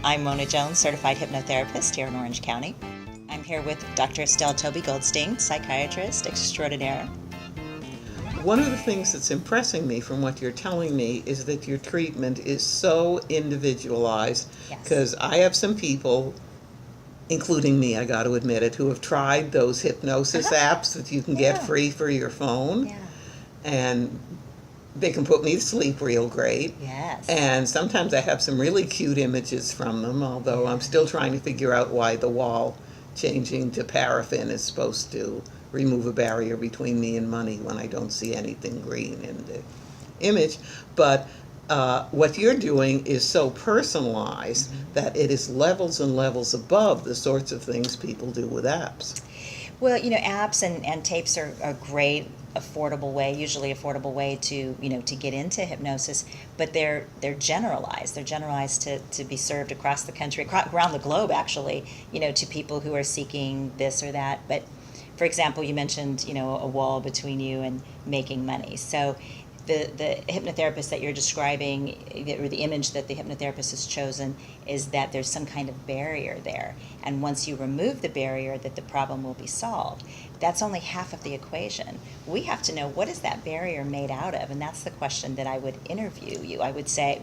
I'm Mona Jones, certified hypnotherapist here in Orange County. I'm here with Dr. Estelle Toby Goldstein, psychiatrist extraordinaire. One of the things that's impressing me from what you're telling me is that your treatment is so individualized. Yes. Because I have some people, including me, I got to admit it, who have tried those hypnosis apps that you can get free for your phone. Yeah. And they can put me to sleep real great. Yes. And sometimes I have some really cute images from them, although I'm still trying to figure out why the wall changing to paraffin is supposed to remove a barrier between me and money when I don't see anything green in the image. But what you're doing is so personalized that it is levels and levels above the sorts of things people do with apps. Well, apps and tapes are a great usually affordable way to get into hypnosis, but they're generalized. They're generalized to be served across the country, around the globe actually, to people who are seeking this or that. But for example, you mentioned, a wall between you and making money. So the hypnotherapist that you're describing, or the image that the hypnotherapist has chosen, is that there's some kind of barrier there. And once you remove the barrier, that the problem will be solved. That's only half of the equation. We have to know, what is that barrier made out of? And that's the question that I would interview with you. I would say,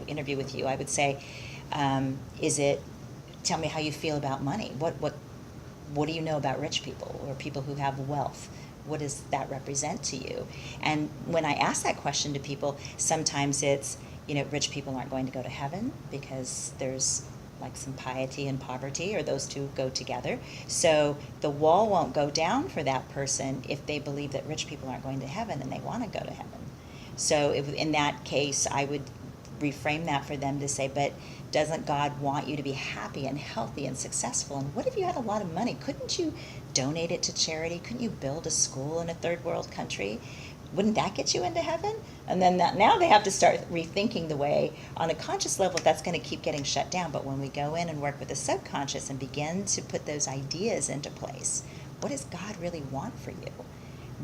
tell me how you feel about money. What do you know about rich people or people who have wealth? What does that represent to you? And when I ask that question to people, sometimes it's, rich people aren't going to go to heaven because there's like some piety and poverty, or those two go together. So the wall won't go down for that person if they believe that rich people aren't going to heaven and they want to go to heaven. So in that case, I would reframe that for them to say, but doesn't God want you to be happy and healthy and successful? And what if you had a lot of money? Couldn't you donate it to charity? Couldn't you build a school in a third world country? Wouldn't that get you into heaven? And then now they have to start rethinking the way, on a conscious level, that's going to keep getting shut down. But when we go in and work with the subconscious and begin to put those ideas into place, what does God really want for you?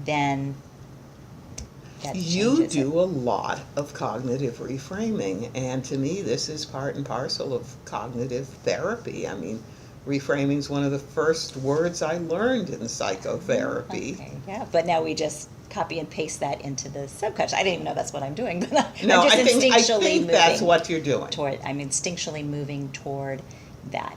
Then you do a lot of cognitive reframing, and to me this is part and parcel of cognitive therapy. I mean, reframing is one of the first words I learned in psychotherapy. Okay, yeah, but now we just copy and paste that into the subconscious. I didn't even know that's what I'm doing, but No, I'm just I think that's what you're doing. I'm instinctually moving toward that.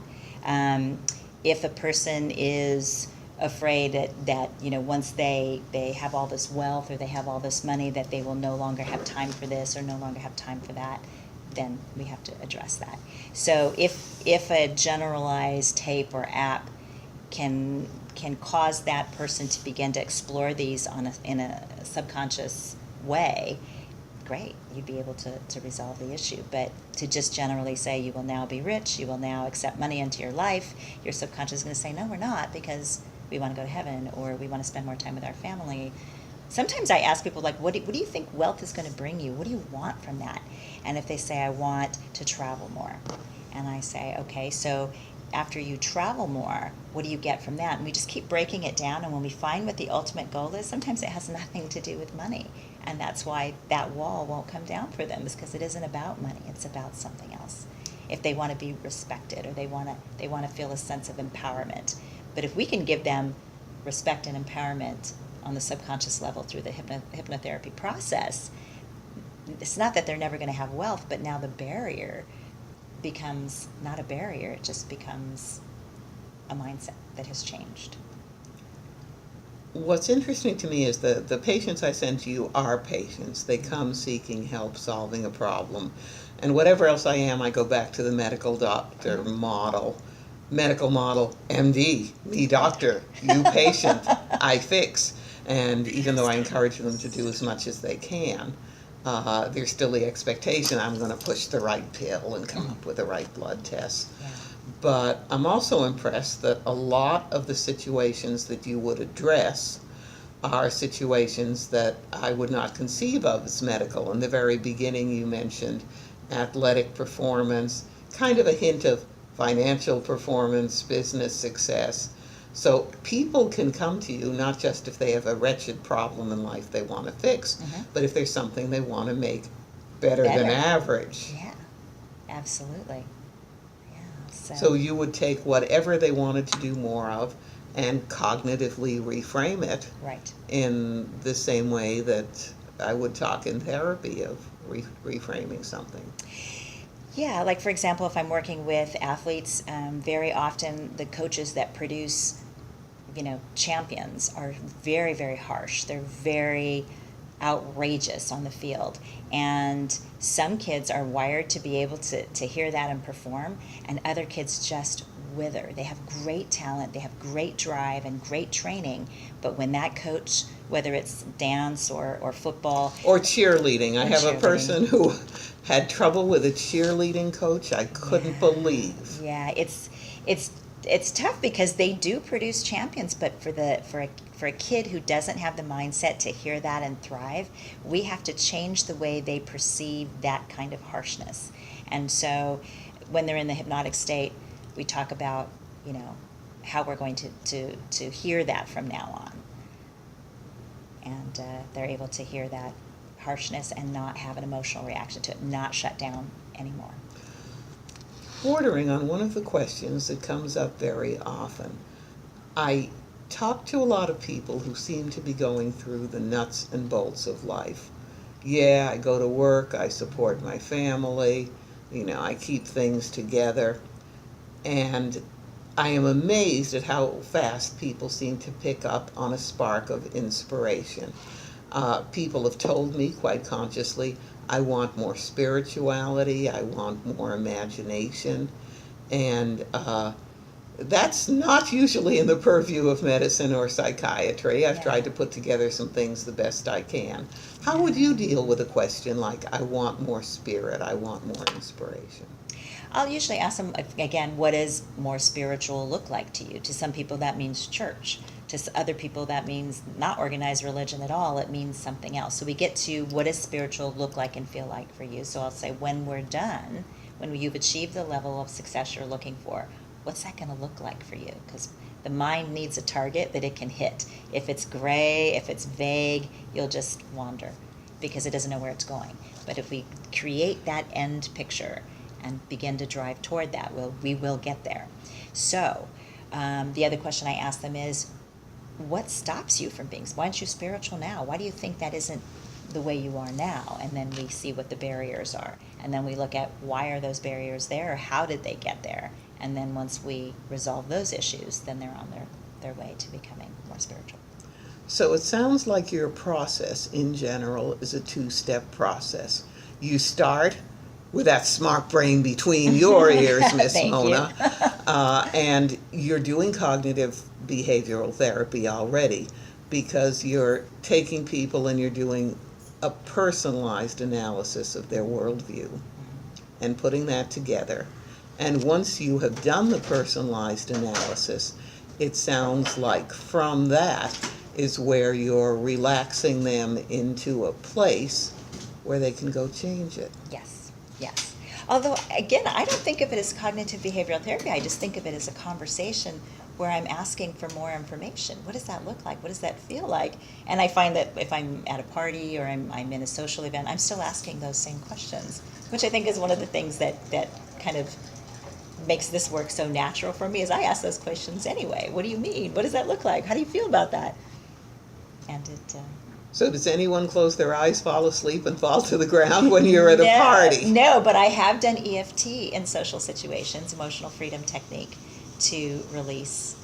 If a person is afraid that once they have all this wealth or they have all this money, that they will no longer have time for this or no longer have time for that, then we have to address that. So if a generalized tape or app can cause that person to begin to explore these in a subconscious way, great, you'd be able to resolve the issue. But to just generally say you will now be rich, you will now accept money into your life, your subconscious is going to say, no, we're not, because we want to go to heaven, or we want to spend more time with our family. Sometimes I ask people, like, what do you think wealth is going to bring you? What do you want from that? And if they say, I want to travel more. And I say, okay, so after you travel more, what do you get from that? And we just keep breaking it down, and when we find what the ultimate goal is, sometimes it has nothing to do with money. And that's why that wall won't come down for them, is because it isn't about money, it's about something else. If they want to be respected, or they want to feel a sense of empowerment. But if we can give them respect and empowerment on the subconscious level through the hypnotherapy process, it's not that they're never going to have wealth, but now the barrier becomes not a barrier, it just becomes a mindset that has changed. What's interesting to me is the patients I send to you are patients. They come seeking help solving a problem. And whatever else I am, I go back to the medical doctor model. Medical model, MD, me doctor, you patient, I fix. And even though I encourage them to do as much as they can, there's still the expectation I'm going to push the right pill and come up with the right blood test. Yeah. But I'm also impressed that a lot of the situations that you would address are situations that I would not conceive of as medical. In the very beginning you mentioned athletic performance, kind of a hint of financial performance, business success. So people can come to you not just if they have a wretched problem in life they want to fix, but if there's something they want to make better than average. Yeah, absolutely. Yeah. So you would take whatever they wanted to do more of and cognitively reframe it Right. in the same way that I would talk in therapy of reframing something. Yeah, like for example, if I'm working with athletes, very often the coaches that produce, champions are very, very harsh. They're very outrageous on the field. And some kids are wired to be able to hear that and perform, and other kids just wither. They have great talent, they have great drive and great training, but when that coach, whether it's dance or football. Or cheerleading. I have a cheerleading. person who had trouble with a cheerleading coach I couldn't believe. Yeah, it's tough because they do produce champions, but for a kid who doesn't have the mindset to hear that and thrive, we have to change the way they perceive that kind of harshness. And so when they're in the hypnotic state, we talk about, how we're going to hear that from now on. And they're able to hear that harshness and not have an emotional reaction to it, not shut down anymore. Bordering on one of the questions that comes up very often, I talk to a lot of people who seem to be going through the nuts and bolts of life. Yeah, I go to work, I support my family, I keep things together, and I am amazed at how fast people seem to pick up on a spark of inspiration. People have told me quite consciously, I want more spirituality, I want more imagination, and that's not usually in the purview of medicine or psychiatry. I've tried to put together some things the best I can. How would you deal with a question like, I want more spirit, I want more inspiration? I'll usually ask them, again, what does more spiritual look like to you? To some people that means church. To other people that means not organized religion at all. It means something else. So we get to what does spiritual look like and feel like for you. So I'll say, when we're done, when you've achieved the level of success you're looking for, what's that going to look like for you? Because the mind needs a target that it can hit. If it's gray, if it's vague, you'll just wander because it doesn't know where it's going. But if we create that end picture and begin to drive toward that, we will get there. So the other question I ask them is, what stops you from being? Why aren't you spiritual now? Why do you think that isn't the way you are now? And then we see what the barriers are. And then we look at why are those barriers there? How did they get there? And then once we resolve those issues, then they're on their way to becoming more spiritual. So it sounds like your process in general is a two-step process. You start with that smart brain between your ears, Miss Mona, and you're doing cognitive behavioral therapy already because you're taking people and you're doing a personalized analysis of their worldview and putting that together. And once you have done the personalized analysis, it sounds like from that is where you're relaxing them into a place where they can go change it. Yes. Although, again, I don't think of it as cognitive behavioral therapy. I just think of it as a conversation where I'm asking for more information. What does that look like? What does that feel like? And I find that if I'm at a party or I'm in a social event, I'm still asking those same questions, which I think is one of the things that kind of makes this work so natural for me, is I ask those questions anyway. What do you mean? What does that look like? How do you feel about that? And it... So does anyone close their eyes, fall asleep, and fall to the ground when you're at a party? No, but I have done EFT in social situations, emotional freedom technique, to release,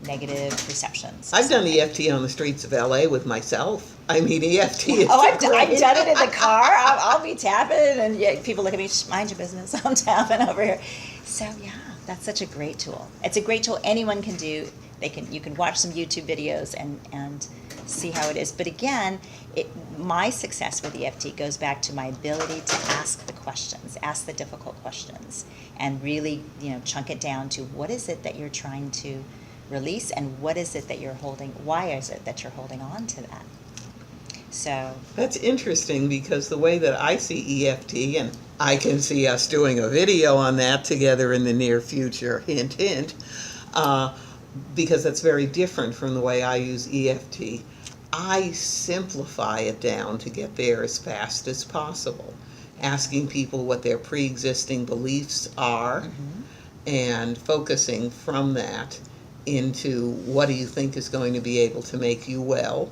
negative perceptions. I've done EFT on the streets of LA with myself. I mean, EFT is I've done it in the car. I'll be tapping, and people look at me, mind your business, I'm tapping over here. So yeah, that's such a great tool. It's a great tool anyone can do. You can watch some YouTube videos and see how it is. But again, my success with EFT goes back to my ability to ask the questions, ask the difficult questions, and really, chunk it down to what is it that you're trying to release, and what is it that you're holding? Why is it that you're holding on to that? So that's interesting, because the way that I see EFT, and I can see us doing a video on that together in the near future, hint, hint, because that's very different from the way I use EFT. I simplify it down to get there as fast as possible. asking people what their pre-existing beliefs are, and focusing from that into what do you think is going to be able to make you well.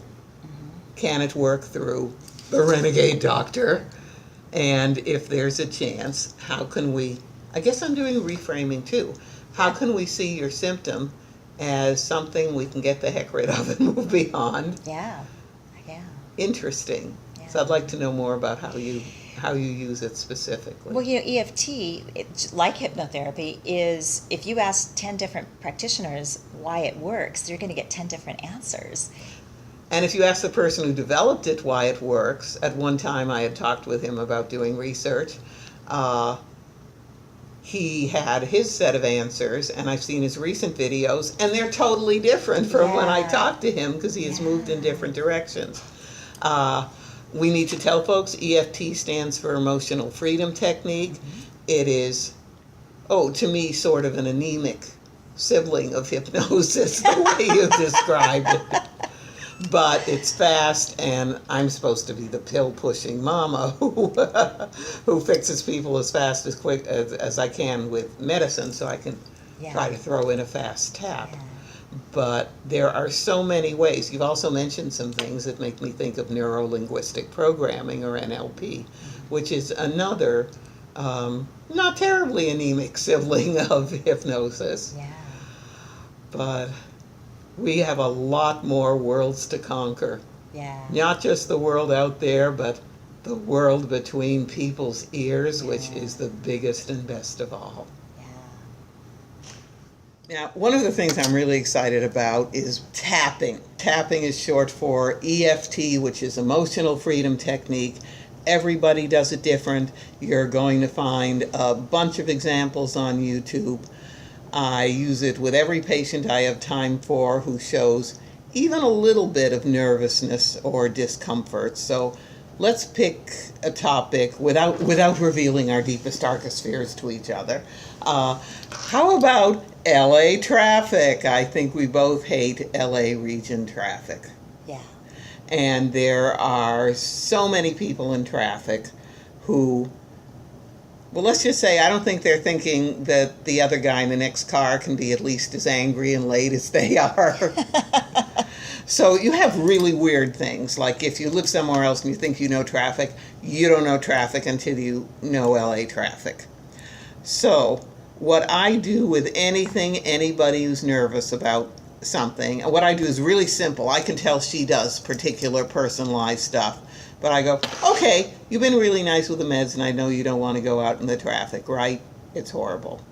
Can it work through the Renegade Doctor? And if there's a chance, how can we, I guess I'm doing reframing too, how can we see your symptom as something we can get the heck rid of and move beyond? Yeah. Interesting. Yeah. So I'd like to know more about how you use it specifically. Well, EFT, like hypnotherapy, is if you ask 10 different practitioners why it works, you're going to get 10 different answers. And if you ask the person who developed it why it works, at one time I had talked with him about doing research. He had his set of answers, and I've seen his recent videos, and they're totally different from when I talked to him because he has moved in different directions. We need to tell folks EFT stands for Emotional Freedom Technique. It is, to me, sort of an anemic sibling of hypnosis, the way you described it. But it's fast, and I'm supposed to be the pill-pushing mama who fixes people as fast as quick as I can with medicine, so I can try to throw in a fast tap. But there are so many ways. You've also mentioned some things that make me think of Neuro-Linguistic programming, or NLP, which is another not terribly anemic sibling of hypnosis. Yeah. But we have a lot more worlds to conquer. Yeah. Not just the world out there, but the world between people's ears, which is the biggest and best of all. Now, one of the things I'm really excited about is tapping. Tapping is short for EFT, which is Emotional Freedom Technique. Everybody does it different. You're going to find a bunch of examples on YouTube. I use it with every patient I have time for who shows even a little bit of nervousness or discomfort. So let's pick a topic without revealing our deepest, darkest fears to each other. How about LA traffic? I think we both hate LA region traffic. Yeah. And there are so many people in traffic who, well, let's just say I don't think they're thinking that the other guy in the next car can be at least as angry and late as they are. So you have really weird things, like if you live somewhere else and you think you know traffic, you don't know traffic until you know LA traffic. So what I do with anybody who's nervous about something, what I do is really simple. I can tell she does particular personalized stuff. But I go, okay, you've been really nice with the meds, and I know you don't want to go out in the traffic, right? It's horrible.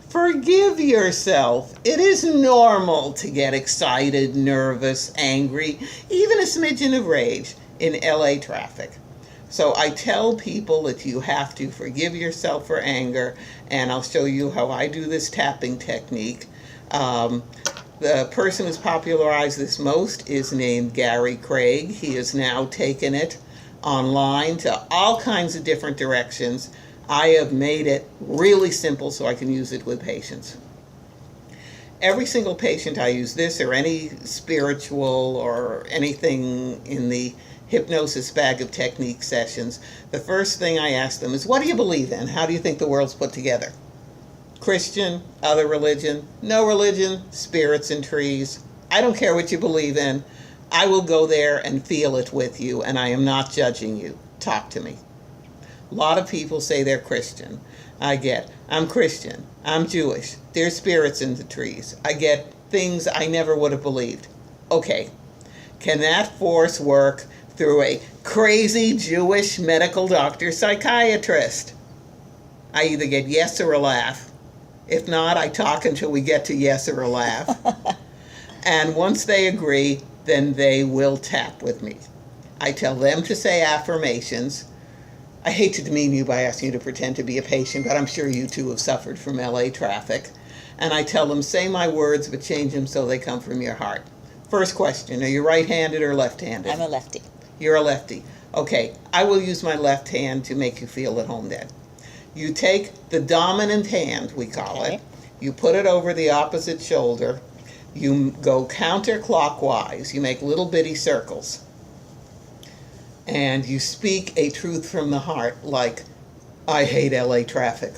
Forgive yourself. It is normal to get excited, nervous, angry, even a smidgen of rage in LA traffic. So I tell people that you have to forgive yourself for anger, and I'll show you how I do this tapping technique. The person who's popularized this most is named Gary Craig. He has now taken it online to all kinds of different directions. I have made it really simple so I can use it with patients. Every single patient I use this, or any spiritual or anything in the hypnosis bag of technique sessions, the first thing I ask them is, what do you believe in? How do you think the world's put together? Christian, other religion, no religion, spirits and trees. I don't care what you believe in. I will go there and feel it with you, and I am not judging you. Talk to me. A lot of people say they're Christian. I'm Christian. I'm Jewish. There's spirits in the trees. I get things I never would have believed. Okay. Can that force work through a crazy Jewish medical doctor psychiatrist? I either get yes or a laugh. If not, I talk until we get to yes or a laugh. And once they agree, then they will tap with me. I tell them to say affirmations. I hate to demean you by asking you to pretend to be a patient, but I'm sure you too have suffered from LA traffic. And I tell them, say my words, but change them so they come from your heart. First question, are you right-handed or left-handed? I'm a lefty. You're a lefty. Okay, I will use my left hand to make you feel at home then. You take the dominant hand, we call it. You put it over the opposite shoulder. You go counterclockwise. You make little bitty circles. And you speak a truth from the heart, like, I hate LA traffic.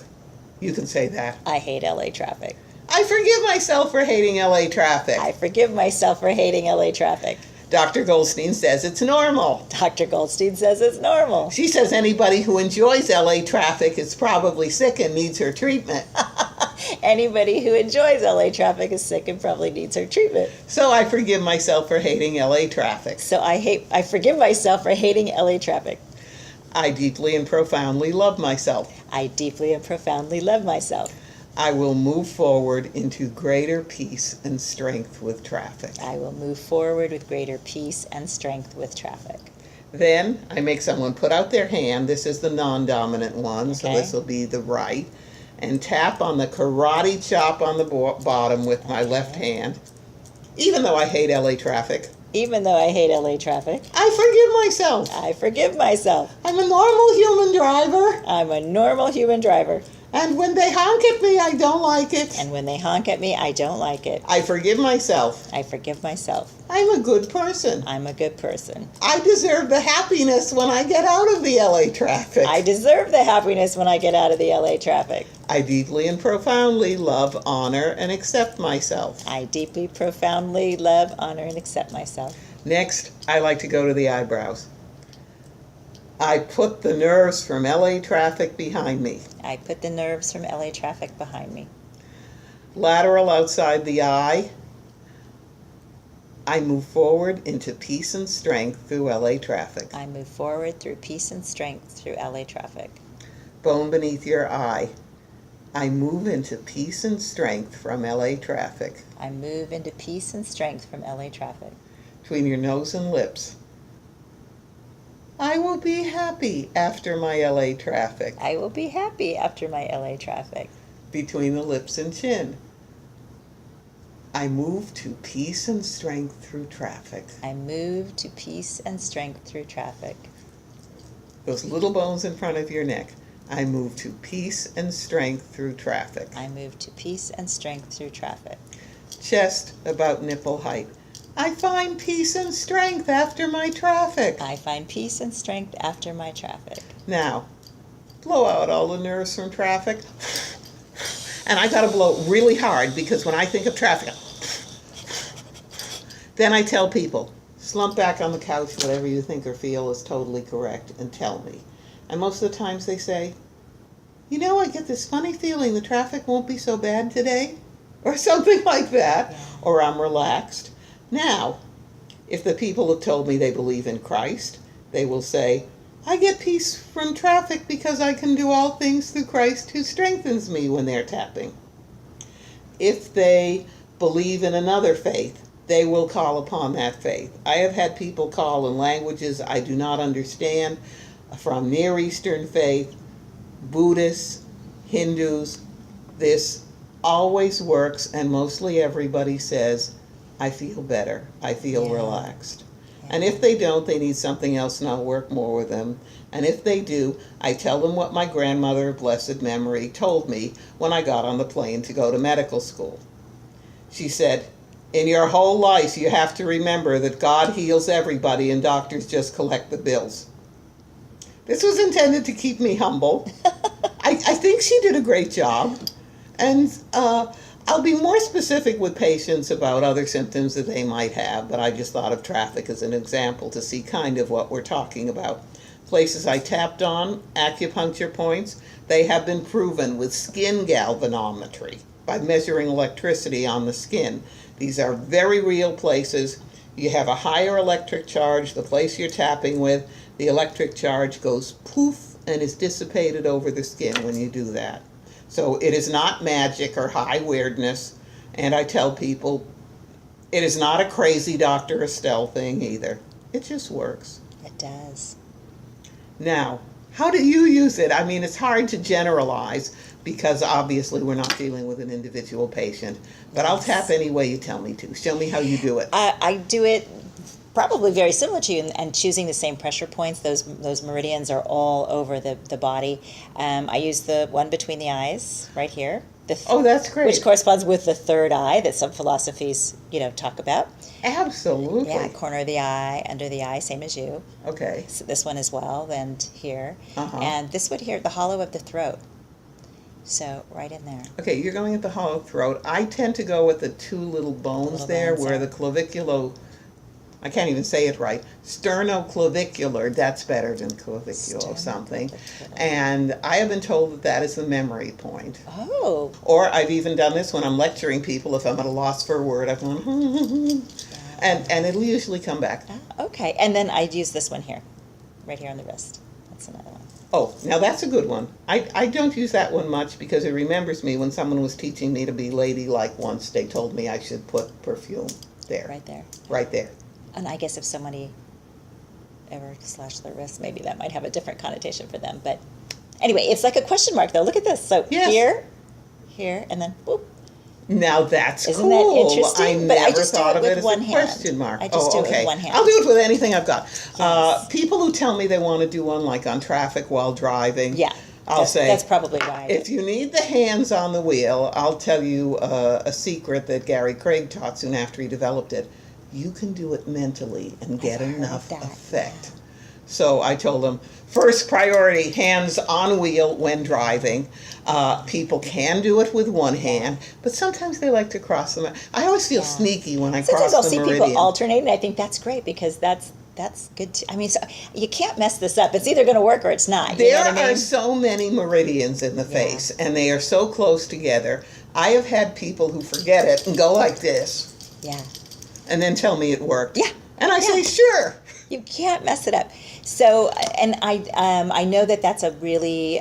You can say that. I hate LA traffic. I forgive myself for hating LA traffic. I forgive myself for hating LA traffic. Dr. Goldstein says it's normal. Dr. Goldstein says it's normal. She says anybody who enjoys LA traffic is probably sick and needs her treatment. Anybody who enjoys LA traffic is sick and probably needs her treatment. So I forgive myself for hating LA traffic. So I forgive myself for hating LA traffic. I deeply and profoundly love myself. I deeply and profoundly love myself. I will move forward into greater peace and strength with traffic. I will move forward with greater peace and strength with traffic. Then I make someone put out their hand. This is the non-dominant one, so Okay. this will be the right. And tap on the karate chop on the bottom with my left hand. Even though I hate LA traffic, Even though I hate LA traffic, I forgive myself. I forgive myself. I'm a normal human driver. I'm a normal human driver. And when they honk at me, I don't like it. And when they honk at me, I don't like it. I forgive myself. I forgive myself. I'm a good person. I'm a good person. I deserve the happiness when I get out of the LA traffic. I deserve the happiness when I get out of the LA traffic. I deeply and profoundly love, honor, and accept myself. I deeply, profoundly love, honor, and accept myself. Next, I like to go to the eyebrows. I put the nerves from LA traffic behind me. I put the nerves from LA traffic behind me. Lateral outside the eye. I move forward into peace and strength through LA traffic. I move forward through peace and strength through LA traffic. Bone beneath your eye. I move into peace and strength from LA traffic. I move into peace and strength from LA traffic. Between your nose and lips. I will be happy after my LA traffic. I will be happy after my LA traffic. Between the lips and chin. I move to peace and strength through traffic. I move to peace and strength through traffic. Those little bones in front of your neck. I move to peace and strength through traffic. I move to peace and strength through traffic. Chest about nipple height. I find peace and strength after my traffic. I find peace and strength after my traffic. Now, blow out all the nerves from traffic. And I gotta blow really hard because when I think of traffic, then I tell people, slump back on the couch, whatever you think or feel is totally correct, and tell me. And most of the times they say, you know, I get this funny feeling the traffic won't be so bad today, or something like that, Yeah. or I'm relaxed. Now, if the people have told me they believe in Christ, they will say, I get peace from traffic because I can do all things through Christ who strengthens me when they're tapping. If they believe in another faith, they will call upon that faith. I have had people call in languages I do not understand, from Near Eastern faith, Buddhists, Hindus. This always works, and mostly everybody says, I feel better, I feel Yeah. relaxed. And if they don't, they need something else and I'll work more with them. And if they do, I tell them what my grandmother of blessed memory told me when I got on the plane to go to medical school. She said, in your whole life you have to remember that God heals everybody and doctors just collect the bills. This was intended to keep me humble. I think she did a great job. And I'll be more specific with patients about other symptoms that they might have, but I just thought of traffic as an example to see kind of what we're talking about. Places I tapped on, acupuncture points, they have been proven with skin galvanometry by measuring electricity on the skin. These are very real places. You have a higher electric charge, the place you're tapping with, the electric charge goes poof and is dissipated over the skin when you do that. So it is not magic or high weirdness, and I tell people it is not a crazy Dr. Estelle thing either. It just works. It does. Now, how do you use it? I mean, it's hard to generalize because obviously we're not dealing with an individual patient, but I'll tap any way you tell me to. Show me how you do it. I do it probably very similar to you, and choosing the same pressure points. Those meridians are all over the body. I use the one between the eyes right here. Oh, that's great. Which corresponds with the third eye that some philosophies, talk about. Absolutely. Yeah, corner of the eye, under the eye, same as you. Okay. So this one as well, and here. Uh-huh. And this one here, the hollow of the throat. So right in there. Okay, you're going at the hollow throat. I tend to go with the two little bones there where the claviculo, I can't even say it right, sternoclavicular, that's better than claviculo something. And I have been told that that is the memory point. Oh. Or I've even done this when I'm lecturing people. If I'm at a loss for a word, I've gone, and it'll usually come back. Okay, and then I'd use this one here, right here on the wrist. That's another one. Oh, now that's a good one. I don't use that one much because it remembers me when someone was teaching me to be ladylike once. They told me I should put perfume there. Right there. Right there. And I guess if somebody ever slashed their wrist, maybe that might have a different connotation for them. But anyway, it's like a question mark, though. Look at this. So Yes. here, and then boop. Now that's Isn't cool. that interesting? I But never I just do thought it of with it as one a hand. question mark. I just do it with okay. one hand. I'll do it with anything I've got. Yes. People who tell me they want to do one like on traffic while driving, Yeah. I'll say That's probably why. if you need the hands on the wheel, I'll tell you a secret that Gary Craig taught soon after he developed it. You can do it mentally and get I've heard enough that, effect. So I told him, first priority, hands on wheel when driving. People can do it with one hand, but sometimes they like to cross them. I always feel sneaky when I Sometimes cross I'll the see meridian. people alternate, and I think that's great because that's good. I mean, so you can't mess this up. It's either going to work or it's not. You know There what I mean? are so many meridians in the face, and they are so close together. I have had people who forget it and go like this, Yeah. and then tell me it worked. Yeah. And I say, sure. You can't mess it up. So, and I know that that's a really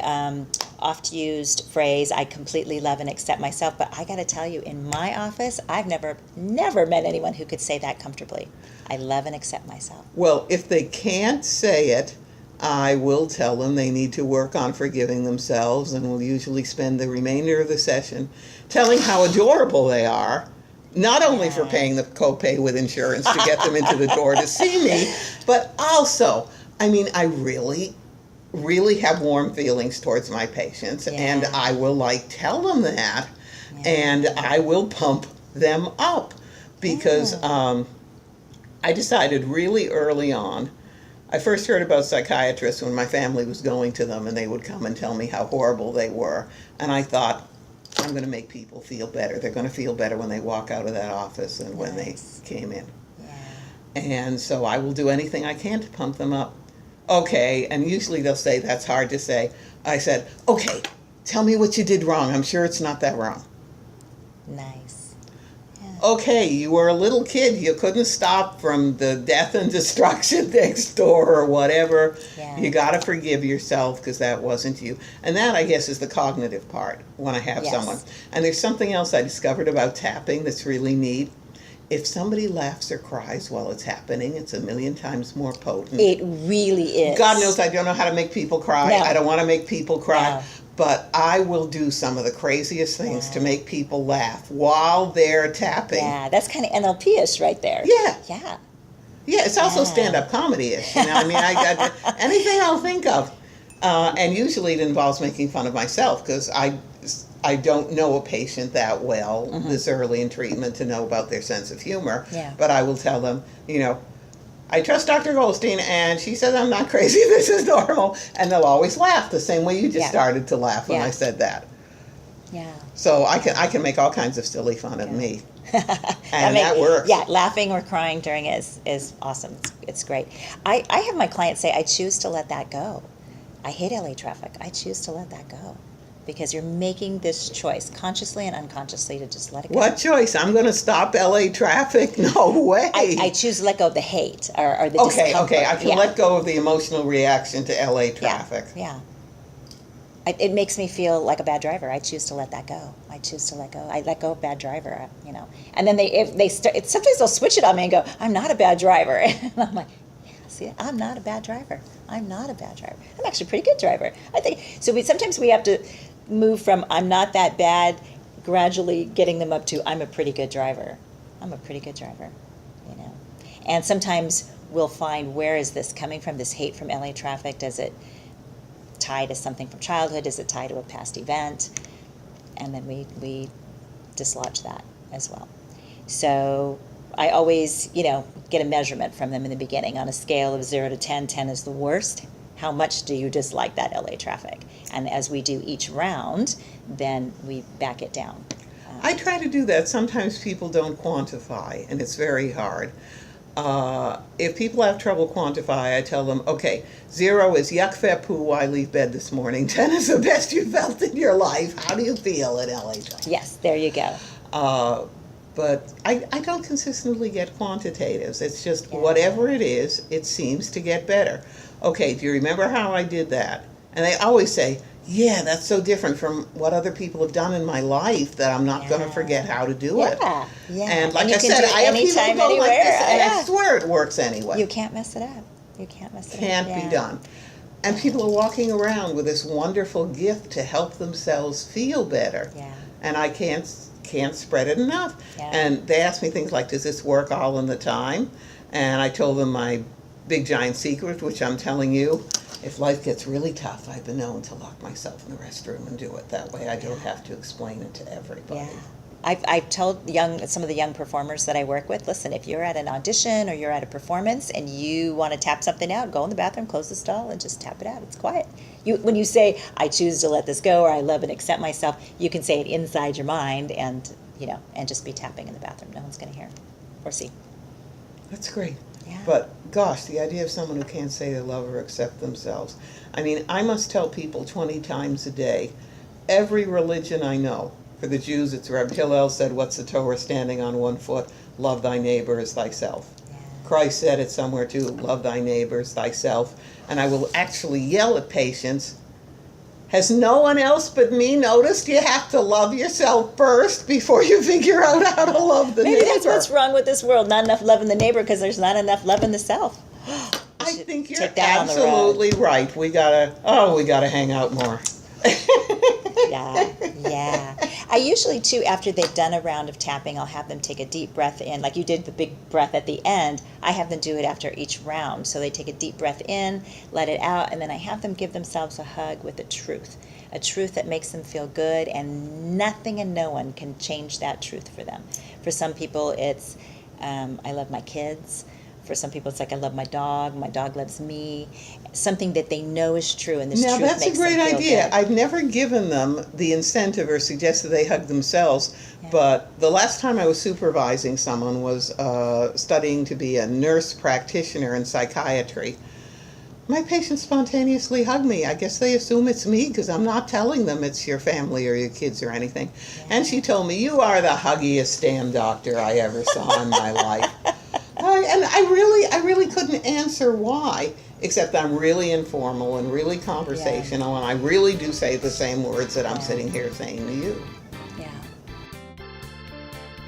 oft used phrase. I completely love and accept myself. But I got to tell you, in my office, I've never met anyone who could say that comfortably. I love and accept myself. Well, if they can't say it, I will tell them they need to work on forgiving themselves, and we'll usually spend the remainder of the session telling how adorable they are. Not only for paying the copay with insurance to get them into the door to see me, but also, I mean, I really, really have warm feelings towards my patients, and I will tell them that, and I will pump them up because I decided really early on. I first heard about psychiatrists when my family was going to them, and they would come and tell me how horrible they were, and I thought, I'm going to make people feel better. They're going to feel better when they walk out of that office than when they came in. Yeah. And so I will do anything I can to pump them up. Okay, and usually they'll say, that's hard to say. I said, okay, tell me what you did wrong. I'm sure it's not that wrong. Nice. Okay, you were a little kid. You couldn't stop from the death and destruction next door or whatever. Yeah. You got to forgive yourself because that wasn't you. And that, I guess, is the cognitive part when I have someone. And there's something else I discovered about tapping that's really neat. If somebody laughs or cries while it's happening, it's 1,000,000 times more potent. It really is. God knows I don't know how to make people cry. No. I don't want to make people cry. No. But I will do some of the craziest things to make people laugh while they're tapping. Yeah, that's kind of NLP-ish right there. Yeah. Yeah. Yeah, it's also stand-up comedy-ish. You know, I mean, I got anything I'll think of. And usually it involves making fun of myself because I don't know a patient that well this early in treatment to know about their sense of humor. Yeah. But I will tell them, I trust Dr. Goldstein, and she says I'm not crazy. This is normal. And they'll always laugh the same way you just started to laugh when I said that. Yeah. So I can make all kinds of silly fun of me. And that works. Yeah, laughing or crying during it is awesome. It's great. I have my clients say, I choose to let that go. I hate LA traffic. I choose to let that go. Because you're making this choice, consciously and unconsciously, to just let it go. What choice? I'm going to stop LA traffic? No way. I choose to let go of the hate or the discomfort. Okay. I can let go of the emotional reaction to LA traffic. Yeah. It makes me feel like a bad driver. I choose to let that go. I choose to let go. I let go of bad driver, And then sometimes they'll switch it on me and go, I'm not a bad driver. And I'm like, see, I'm not a bad driver. I'm not a bad driver. I'm actually a pretty good driver. I think so. Sometimes we have to move from I'm not that bad, gradually getting them up to I'm a pretty good driver. I'm a pretty good driver, And sometimes we'll find, where is this coming from, this hate from LA traffic? Does it tie to something from childhood? Does it tie to a past event? And then we dislodge that as well. So I always, get a measurement from them in the beginning on a scale of 0 to 10. 10 is the worst. How much do you dislike that LA traffic? And as we do each round, then we back it down. I try to do that. Sometimes people don't quantify, and it's very hard. If people have trouble quantify, I tell them, okay, 0 is yuck, fat, poo, I leave bed this morning. 10 is the best you felt in your life. How do you feel in LA traffic? Yes, there you go. But I don't consistently get quantitatives. It's just Yeah. whatever it is, it seems to get better. Okay, do you remember how I did that? And they always say, yeah, that's so different from what other people have done in my life that I'm not going to forget how to do it. Yeah. And like you I can said, do it I have people anytime, go like anywhere. this, and Yeah. I swear it works anyway. You can't mess it up. You can't mess it Can't up. be done. And people are walking around with this wonderful gift to help themselves feel better. Yeah. And I can't spread it enough. Yeah. And they ask me things like, does this work all in the time? And I told them my big giant secret, which I'm telling you. If life gets really tough, I've been known to lock myself in the restroom and do it. That way I don't have to explain it to everybody. Yeah. I've told some of the young performers that I work with, listen, if you're at an audition or you're at a performance and you want to tap something out, go in the bathroom, close the stall, and just tap it out. It's quiet. When you say, I choose to let this go, or I love and accept myself, you can say it inside your mind and just be tapping in the bathroom. No one's going to hear or see. That's great. Yeah. But gosh, the idea of someone who can't say they love or accept themselves. I mean, I must tell people 20 times a day, every religion I know. For the Jews, it's Reb Hillel said, what's the Torah standing on one foot? Love thy neighbor as thyself. Yeah. Christ said it somewhere too, love thy neighbor as thyself. And I will actually yell at patients, has no one else but me noticed you have to love yourself first before you figure out how to love the neighbor? Maybe that's what's wrong with this world. Not enough love in the neighbor because there's not enough love in the self. I think you're take that on the road. absolutely right. We gotta hang out more. Yeah. I usually, too, after they've done a round of tapping, I'll have them take a deep breath in. Like you did the big breath at the end, I have them do it after each round. So they take a deep breath in, let it out, and then I have them give themselves a hug with a truth that makes them feel good, and nothing and no one can change that truth for them. For some people, it's, I love my kids. For some people, it's like, I love my dog loves me. Something that they know is true, and this Now truth that's makes a great them feel idea. good. I've never given them the incentive or suggested they hug themselves, but the last time I was supervising someone was studying to be a nurse practitioner in psychiatry. My patients spontaneously hug me. I guess they assume it's me because I'm not telling them it's your family or your kids or anything. And she told me, you are the huggiest damn doctor I ever saw in my life. And I really couldn't answer why, except I'm really informal and really conversational, and I really do say the same words that I'm sitting here saying to you. Yeah.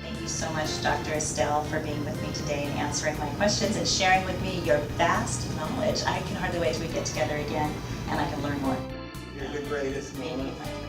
Thank you so much, Dr. Estelle, for being with me today and answering my questions and sharing with me your vast knowledge. I can hardly wait till we get together again and I can learn more. You're the greatest. Thank you.